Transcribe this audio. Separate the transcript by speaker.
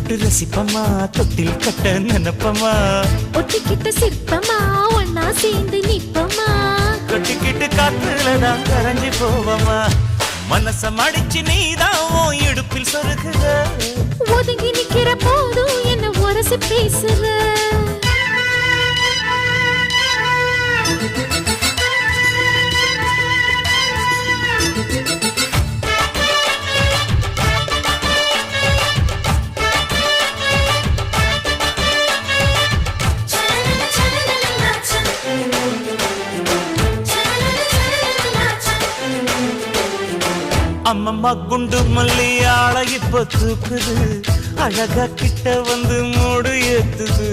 Speaker 1: தொட்டு ரசிப்பமா தொட்டில் கட்ட நினைப்பமா
Speaker 2: ஒட்டிக்கிட்ட சிற்பமா ஒன்னா சேர்ந்து நிப்பமா
Speaker 1: கொட்டிக்கிட்டு காத்துலதான் கரைஞ்சு போவமா மனச மடிச்சு நீதான் உன் இடுப்பில் சொருகுற
Speaker 2: ஒதுங்கி நிக்கிற போதும் என்ன உரசி பேசுற
Speaker 1: அம்மம்மா குண்டு மல்லி ஆள இப்ப தூக்குது அழகா கிட்ட வந்து மூடு ஏத்துது